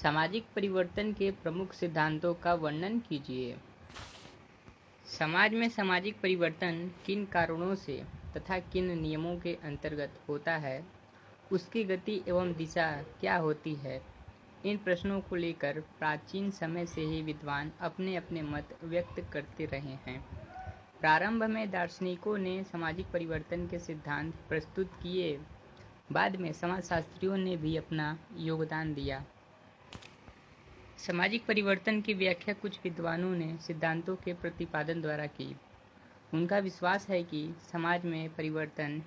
सामाजिक परिवर्तन के प्रमुख सिद्धांतों का वर्णन कीजिए। समाज में सामाजिक परिवर्तन किन कारणों से तथा किन नियमों के अंतर्गत होता है, उसकी गति एवं दिशा क्या होती है, इन प्रश्नों को लेकर प्राचीन समय से ही विद्वान अपने अपने मत व्यक्त करते रहे हैं। प्रारंभ में दार्शनिकों ने सामाजिक परिवर्तन के सिद्धांत प्रस्तुत किए, बाद में समाजशास्त्रियों ने भी अपना योगदान दिया। सामाजिक परिवर्तन की व्याख्या कुछ विद्वानों ने सिद्धांतों के प्रतिपादन द्वारा की। उनका विश्वास है कि समाज में परिवर्तन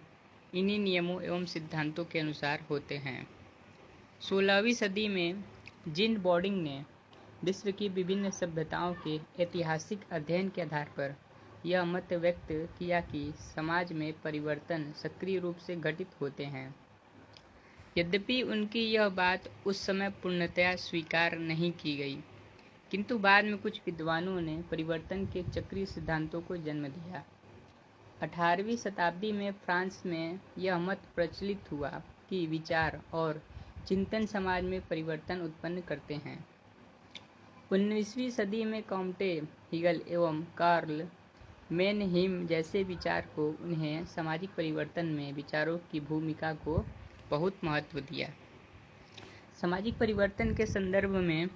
इन्हीं नियमों एवं सिद्धांतों के अनुसार होते हैं। 16वीं सदी में जीन बॉडिंग ने विश्व की विभिन्न सभ्यताओं के ऐतिहासिक अध्ययन के आधार पर यह मत व्यक्त किया कि समाज में परिवर्तन सक्रिय रूप से घटित होते हैं। यद्यपि उनकी यह बात उस समय पूर्णतया स्वीकार नहीं की गई, किंतु बाद में कुछ विद्वानों ने परिवर्तन के चक्रीय सिद्धांतों को जन्म दिया। 18वीं शताब्दी में फ्रांस में यह मत प्रचलित हुआ कि विचार और चिंतन समाज में परिवर्तन उत्पन्न करते हैं। 19वीं सदी में कॉम्टे, हीगल एवं कार्ल मेनहीम जैसे विचार को उन्हें सामाजिक परिवर्तन में विचारों की भूमिका को बहुत महत्व दिया। सामाजिक परिवर्तन के संदर्भ में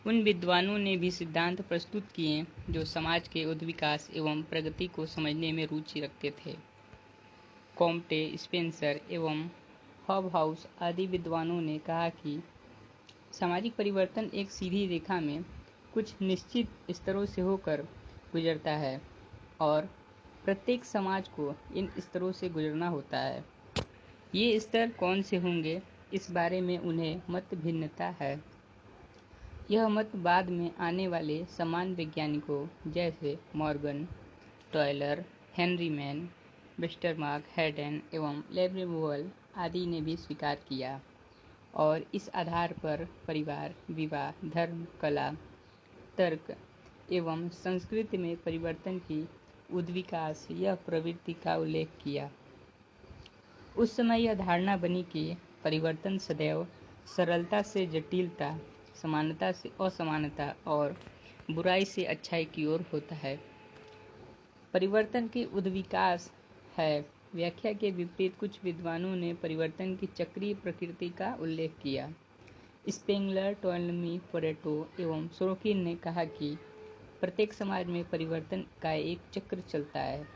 उन विद्वानों ने भी सिद्धांत प्रस्तुत किए जो समाज के उद्विकास एवं प्रगति को समझने में रुचि रखते थे। कॉम्टे, स्पेंसर एवं हॉबहाउस आदि विद्वानों ने कहा कि सामाजिक परिवर्तन एक सीधी रेखा में कुछ निश्चित स्तरों से होकर गुजरता है और प्रत्येक समाज को इन स्तरों से गुजरना होता है। ये स्तर कौन से होंगे, इस बारे में उन्हें मत भिन्नता है। यह मत बाद में आने वाले समान वैज्ञानिकों जैसे Morgan, Tylor, Henry Maine, Westermarck, Haddon एवं लेब्रेवोल आदि ने भी स्वीकार किया और इस आधार पर परिवार, विवाह, धर्म, कला, तर्क एवं संस्कृति में परिवर्तन की उद्विकास यह प्रवृत्ति का उल्लेख किया। उस समय यह धारणा बनी कि परिवर्तन सदैव सरलता से जटिलता, समानता से असमानता और बुराई से अच्छाई की ओर होता है। परिवर्तन की उद्विकास है व्याख्या के विपरीत कुछ विद्वानों ने परिवर्तन की चक्रीय प्रकृति का उल्लेख किया। स्पेंगलर, टॉयलमी, परेटो एवं सोरोकिन ने कहा कि प्रत्येक समाज में परिवर्तन का एक चक्र चलता है।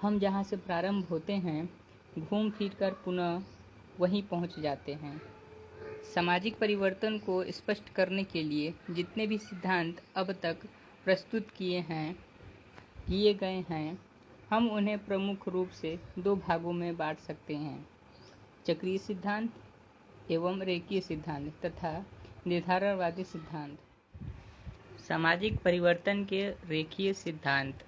हम जहाँ से प्रारंभ होते हैं, घूम फिर कर पुनः वहीं पहुँच जाते हैं। सामाजिक परिवर्तन को स्पष्ट करने के लिए जितने भी सिद्धांत अब तक प्रस्तुत किए गए हैं, हम उन्हें प्रमुख रूप से दो भागों में बांट सकते हैं: चक्रीय सिद्धांत एवं रेखीय सिद्धांत तथा निर्धारणवादी सिद्धांत। सामाजिक परिवर्तन के रेखीय सिद्धांत।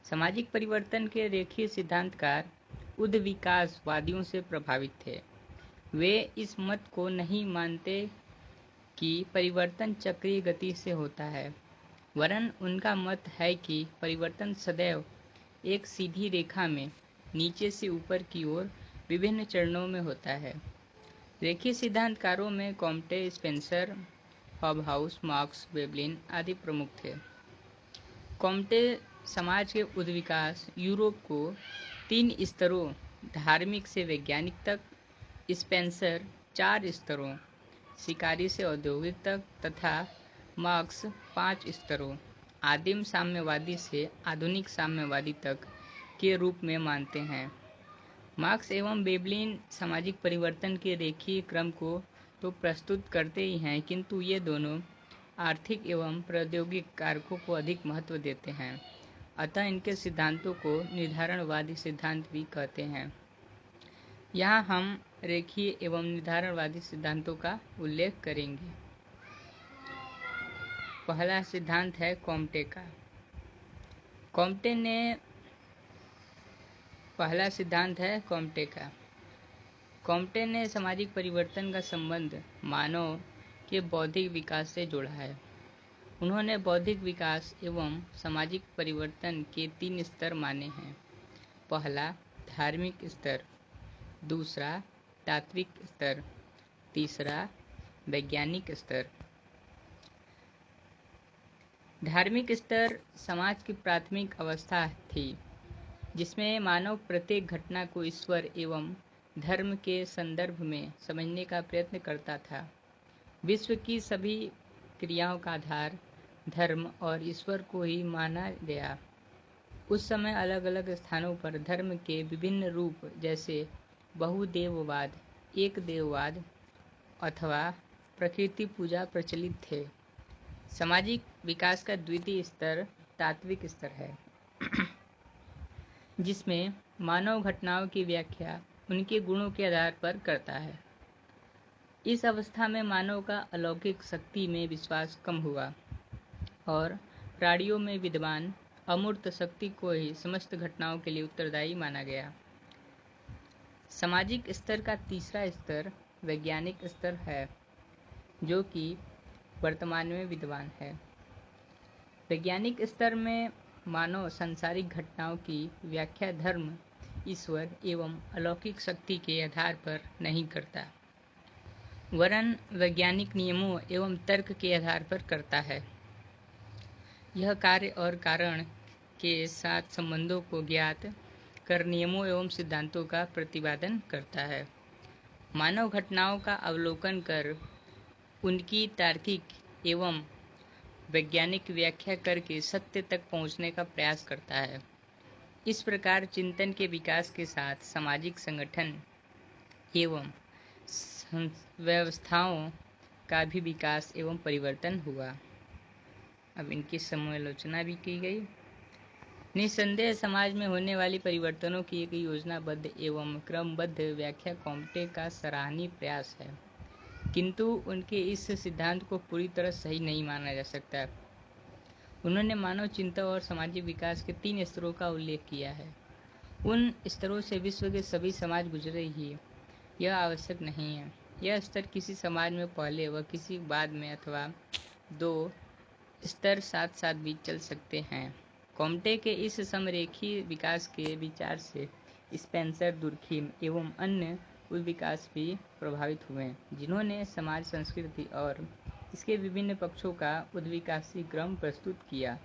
सामाजिक परिवर्तन के रेखीय सिद्धांतकार उद्विकासवादियों से प्रभावित थे। वे इस मत को नहीं मानते कि परिवर्तन चक्रीय गति से होता है, वरन उनका मत है कि परिवर्तन सदैव एक सीधी रेखा में नीचे से ऊपर की ओर विभिन्न चरणों में होता है। रेखीय सिद्धांतकारों में Comte, Spencer, Hobhouse, marks, Veblen आदि प्रमुख थे। कॉम्टे समाज के उद्विकास यूरोप को 3 स्तरों धार्मिक से वैज्ञानिक तक, स्पेंसर 4 स्तरों शिकारी से औद्योगिक तक तथा मार्क्स 5 स्तरों आदिम साम्यवादी से आधुनिक साम्यवादी तक के रूप में मानते हैं। मार्क्स एवं वेबलिन सामाजिक परिवर्तन के रेखीय क्रम को तो प्रस्तुत करते ही हैं, किंतु ये दोनों आर्थिक एवं प्रौद्योगिक कारकों को अधिक महत्व देते हैं। अतः इनके सिद्धांतों को निर्धारणवादी सिद्धांत भी कहते हैं। यहाँ हम रेखीय एवं निर्धारणवादी सिद्धांतों का उल्लेख करेंगे। पहला सिद्धांत है कॉम्टे का। पहला सिद्धांत है कॉम्टे का। कॉम्टे ने सामाजिक परिवर्तन का संबंध मानव के बौद्धिक विकास से जोड़ा है। उन्होंने बौद्धिक विकास एवं सामाजिक परिवर्तन के 3 स्तर माने हैं। पहला धार्मिक स्तर, दूसरा तात्विक स्तर, तीसरा वैज्ञानिक स्तर। धार्मिक स्तर समाज की प्राथमिक अवस्था थी जिसमें मानव प्रत्येक घटना को ईश्वर एवं धर्म के संदर्भ में समझने का प्रयत्न करता था। विश्व की सभी क्रियाओं का आधार धर्म और ईश्वर को ही माना गया। उस समय अलग अलग स्थानों पर धर्म के विभिन्न रूप जैसे बहुदेववाद, एक देववाद अथवा प्रकृति पूजा प्रचलित थे। सामाजिक विकास का द्वितीय स्तर तात्विक स्तर है जिसमें मानव घटनाओं की व्याख्या उनके गुणों के आधार पर करता है। इस अवस्था में मानव का अलौकिक शक्ति में विश्वास कम हुआ और प्राणियों में विद्यमान अमूर्त शक्ति को ही समस्त घटनाओं के लिए उत्तरदायी माना गया। सामाजिक स्तर का तीसरा स्तर वैज्ञानिक स्तर है जो कि वर्तमान में विद्यमान है। वैज्ञानिक स्तर में मानव सांसारिक घटनाओं की व्याख्या धर्म, ईश्वर एवं अलौकिक शक्ति के आधार पर नहीं करता, वरन वैज्ञानिक नियमों एवं तर्क के आधार पर करता है। यह कार्य और कारण के साथ संबंधों को ज्ञात कर नियमों एवं सिद्धांतों का प्रतिपादन करता है। मानव घटनाओं का अवलोकन कर उनकी तार्किक एवं वैज्ञानिक व्याख्या करके सत्य तक पहुंचने का प्रयास करता है। इस प्रकार चिंतन के विकास के साथ सामाजिक संगठन एवं व्यवस्थाओं का भी विकास एवं परिवर्तन हुआ। अब इनकी समालोचना भी की गई। निस्संदेह समाज में होने वाली परिवर्तनों की एक योजनाबद्ध एवं क्रमबद्ध व्याख्या कॉम्टे का सराहनीय प्रयास है, किंतु उनके इस सिद्धांत को पूरी तरह सही नहीं माना जा सकता। उन्होंने मानव चिंतन और सामाजिक विकास के 3 स्तरों का उल्लेख किया है। उन स्तरों से विश्व के सभी समाज गुजरे ही यह आवश्यक नहीं है। यह स्तर किसी समाज में पहले व किसी बाद में अथवा 2 स्तर साथ साथ भी चल सकते हैं। कॉम्टे के इस समरेखीय विकास के विचार से स्पेंसर, दुर्खिम एवं अन्य विकास भी प्रभावित हुए, जिन्होंने समाज, संस्कृति और इसके विभिन्न पक्षों का उद्विकासी क्रम प्रस्तुत किया।